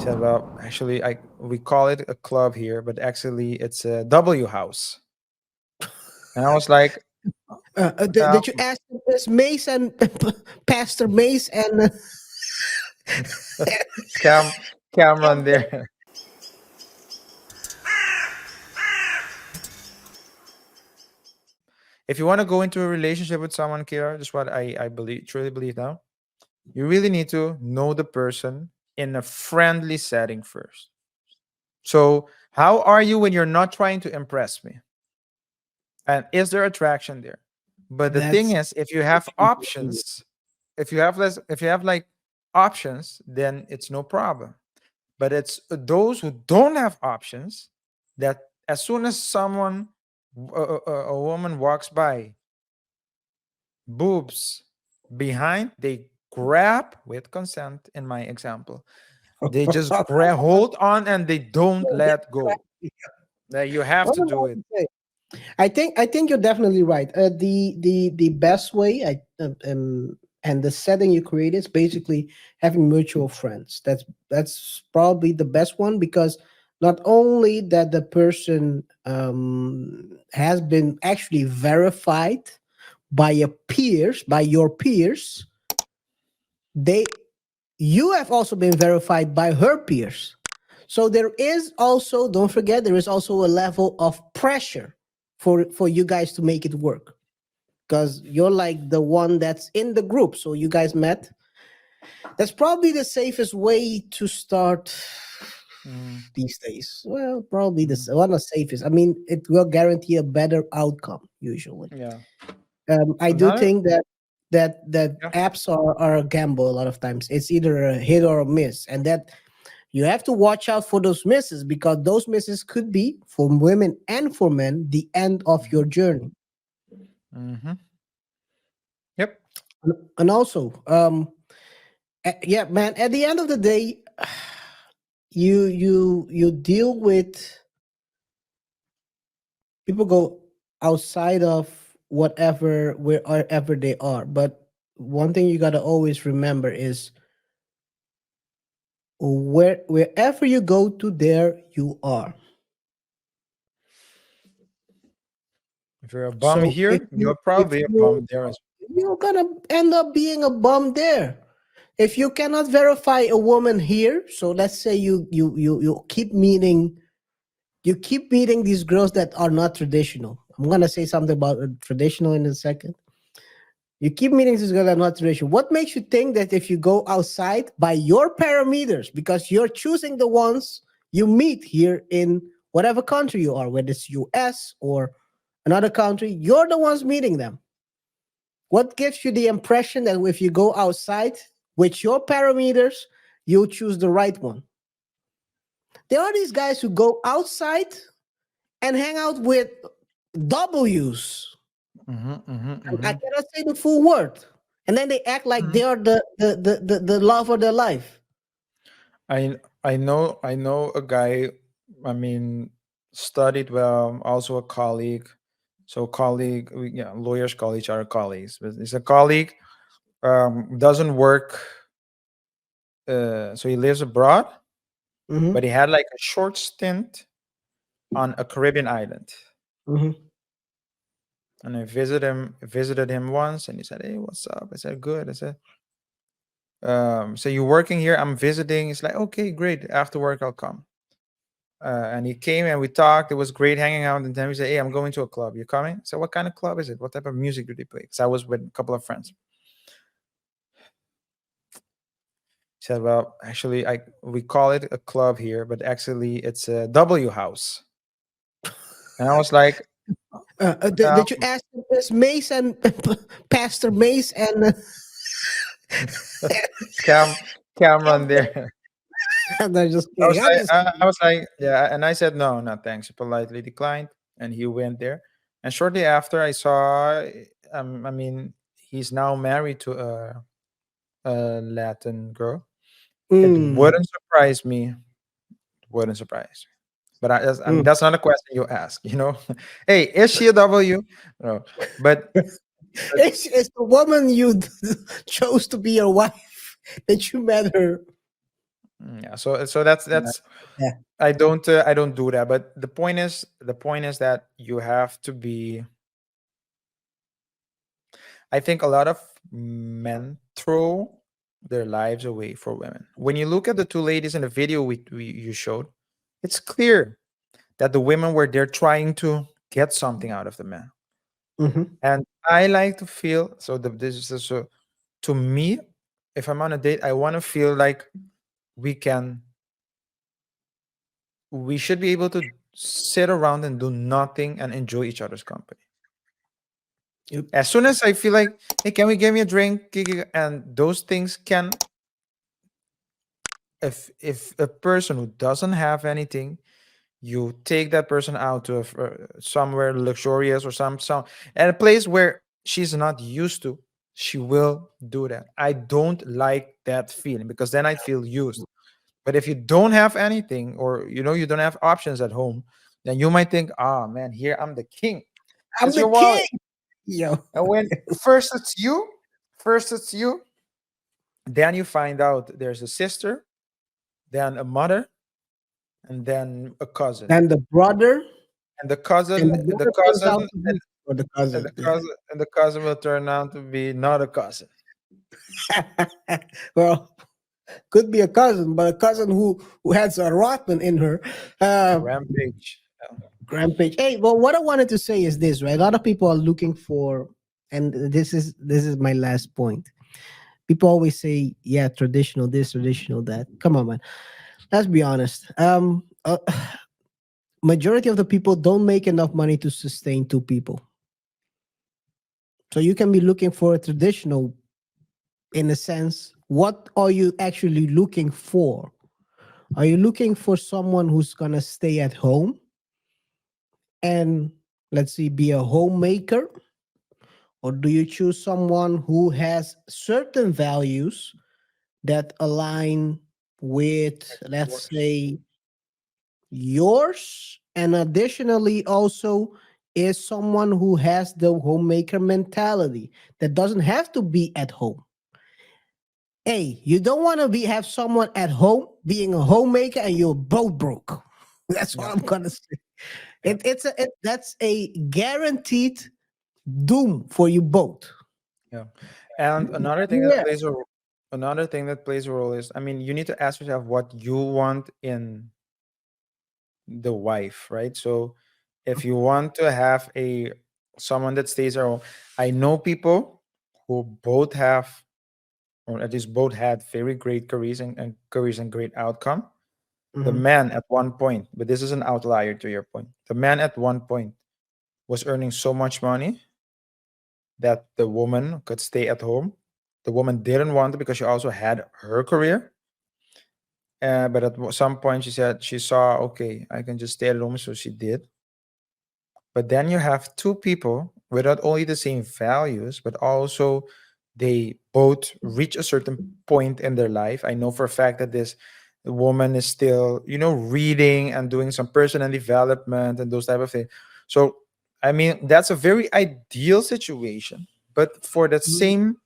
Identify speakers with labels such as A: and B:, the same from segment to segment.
A: said, well, actually, we call it a club here, but actually, it's a W house. And I was like,
B: Did you ask Miss Mace and Pastor Mace and
A: Cam, Cameron there. If you want to go into a relationship with someone, Kira, just what I believe, truly believe now, you really need to know the person in a friendly setting first. So, how are you when you're not trying to impress me? And is there attraction there? But the thing
B: that's
A: is, if you have options, if you have like options, then it's no problem. But it's those who don't have options that as soon as a woman walks by, boobs behind, they grab with consent. In my example, they just grab, hold on, and they don't let go. That you have
B: what
A: to
B: am
A: do
B: I
A: it.
B: to say? I think you're definitely right. The best way and the setting you create is basically having mutual friends. That's probably the best one, because not only that the person has been actually verified by your peers, they you have also been verified by her peers. So there is also, don't forget, there is also a level of pressure for you guys to make it work, because you're like the one that's in the group. So you guys met. That's probably the safest way to start
A: Mm,
B: these days. Well, probably
A: mm,
B: one of the safest. I mean, it will guarantee a better outcome usually.
A: yeah.
B: I do
A: Another,
B: think that
A: yeah.
B: apps are a gamble a lot of times. It's either a hit or a miss, and that you have to watch out for those misses, because those misses could be, for women and for men, the end of
A: Mhm,
B: your journey.
A: mhm. Yep.
B: And also, yeah, man. At the end of the day, you deal with people go outside of wherever they are. But one thing you gotta always remember is wherever you go to, there you are.
A: If you're a bum
B: So
A: here, you're
B: if
A: probably a
B: you
A: bum there as
B: you're gonna end up being a bum there. If you cannot verify a woman here, so let's say you keep meeting these girls that are not traditional. I'm gonna say something about traditional in a second. You keep meeting these girls that are not traditional. What makes you think that if you go outside by your parameters, because you're choosing the ones you meet here in whatever country you are, whether it's US or another country, you're the ones meeting them. What gives you the impression that if you go outside with your parameters, you'll choose the right one? There are these guys who go outside and hang out with W's.
A: well?
B: I cannot say the full word. And then they act like they are the love of their life.
A: I know a guy. I mean, studied well. Also a colleague. So colleague, yeah, lawyers' colleagues are colleagues. But it's a colleague. Doesn't work. So he lives abroad, but
B: Hmm.
A: he had like a short stint on a Caribbean island.
B: Hmm.
A: And I visited him once, and he said, "Hey, what's up?" I said, "Good." I said, "So you're working here? I'm visiting." He's like, "Okay, great. After work, I'll come." And he came and we talked. It was great hanging out. And then we said, "Hey, I'm going to a club. You coming?" So, what kind of club is it? What type of music do they play? Because I was with a couple of friends. He said, "Well, actually, we call it a club here, but actually, it's a W house." And I was like,
B: Did you ask Miss Mace and Pastor Mace and
A: "Cam, Cameron there."
B: I'm just
A: I
B: kidding.
A: was
B: I'm
A: like,
B: just kidding.
A: yeah, and I said, no, no, thanks. He politely declined, and he went there. And shortly after, I saw, I mean, he's now married to a Latin girl. It
B: Mm,
A: wouldn't surprise me. Wouldn't surprise me. But I mean,
B: mm.
A: that's not a question you ask, you know? Hey, is she a W? No, but
B: It's the woman you chose to be your wife that you met her.
A: Yeah. So that's
B: Yeah.
A: I don't do that. But the point is that you have to be. I think a lot of men throw their lives away for women. When you look at the two ladies in the video you showed, it's clear that the women were there trying to get something out of the man.
B: Hmm.
A: And I like to feel so. This is so to me. If I'm on a date, I want to feel like we can. We should be able to sit around and do nothing and enjoy each other's company.
B: Yep.
A: As soon as I feel like, hey, can we get me a drink? And those things can, if a person who doesn't have anything, you take that person out to somewhere luxurious or some at a place where she's not used to, she will do that. I don't like that feeling because then I feel used. But if you don't have anything, or you don't have options at home, then you might think, ah, man, here I'm the king.
B: I'm
A: It's
B: the
A: your wallet.
B: king. Yo.
A: And when first it's you, then you find out there's a sister, then a mother, and then a cousin.
B: And the brother,
A: And the
B: and
A: cousin,
B: the
A: the
B: brother turns
A: cousin,
B: out to be, or the
A: and the
B: cousin. Yeah.
A: cousin, and the cousin will turn out to be not a cousin.
B: Well, could be a cousin, but a cousin who has a rotten in her. Uh,
A: Rampage. Yeah.
B: Rampage. Hey, well, what I wanted to say is this, right? A lot of people are looking for, and this is my last point. People always say, "Yeah, traditional this, traditional that." Come on, man. Let's be honest. Majority of the people don't make enough money to sustain two people. So you can be looking for a traditional, in a sense. What are you actually looking for? Are you looking for someone who's gonna stay at home and, let's see, be a homemaker? Or do you choose someone who has certain values that align with,
A: Like
B: let's
A: yours.
B: say, yours? And additionally, also, is someone who has the homemaker mentality that doesn't have to be at home. Hey, you don't want to be have someone at home being a homemaker and you're both broke. That's what
A: Yeah.
B: I'm gonna say.
A: Yeah.
B: That's a guaranteed doom for you both.
A: Yeah. And
B: Yeah.
A: another thing that plays a role is, I mean, you need to ask yourself what you want in the wife, right? So if you want to have a someone that stays at home, I know people who both have, or at least both had very great careers and careers and great outcome. The
B: Mhm.
A: man at one point, but this is an outlier to your point. The man at one point was earning so much money that the woman could stay at home. The woman didn't want it because she also had her career. But at some point, she said she saw, okay, I can just stay at home. So she did. But then you have two people with not only the same values, but also they both reach a certain point in their life. I know for a fact that this woman is still, reading and doing some personal development and those type of things. So, I mean, that's a very ideal situation. But for the same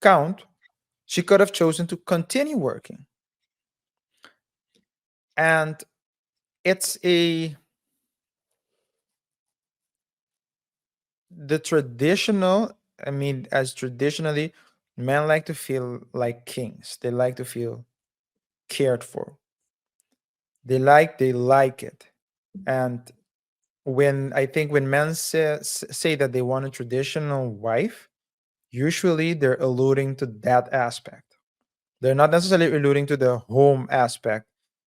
A: count, she could have chosen to continue working. And it's the traditional, I mean, as traditionally, men like to feel like kings. They like to feel cared for. They like it. And when men say that they want a traditional wife, usually they're alluding to that aspect. They're not necessarily alluding to the home aspect,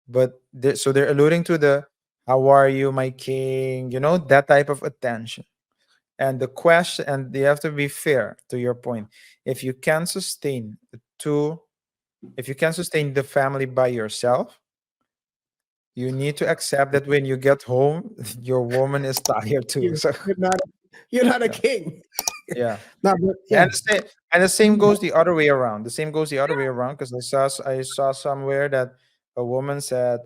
A: but they're alluding to the how are you, my king, that type of attention. And the question, and they have to be fair to your point. If you can sustain the two, if you can sustain the family by yourself, you need to accept that when you get home, your woman is tired too.
B: You're,
A: So
B: you're not you're not a
A: yeah,
B: king.
A: yeah.
B: No, but
A: And
B: yeah.
A: the same goes the other way around. The same goes the other way around because I saw somewhere that a woman said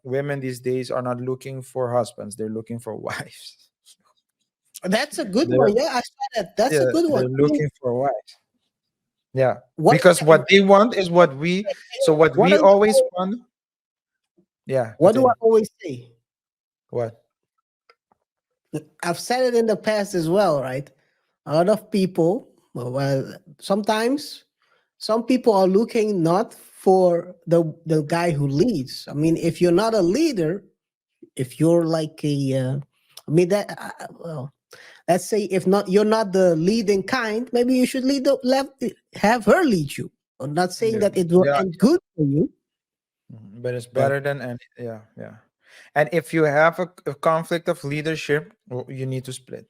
A: women these days are not looking for husbands; they're looking for wives.
B: That's a good
A: They're
B: one. Yeah, I saw that. That's a
A: yeah,
B: good one.
A: they're
B: I mean,
A: looking for wives. Yeah,
B: What
A: because what they want is what we. So what
B: what
A: we
B: do
A: always want. Yeah,
B: what do I
A: continue.
B: always say?
A: What?
B: I've said it in the past as well, right? A lot of people, well, sometimes some people are looking not for the guy who leads. I mean, if you're not a leader, if you're like a, I mean that well, let's say if not you're not the leading kind, maybe you should lead the left, have her lead you. I'm not saying
A: Yeah,
B: that it will
A: yeah,
B: end good for you,
A: but it's
B: but
A: better than any. Yeah, yeah. And if you have a conflict of leadership, you need to split.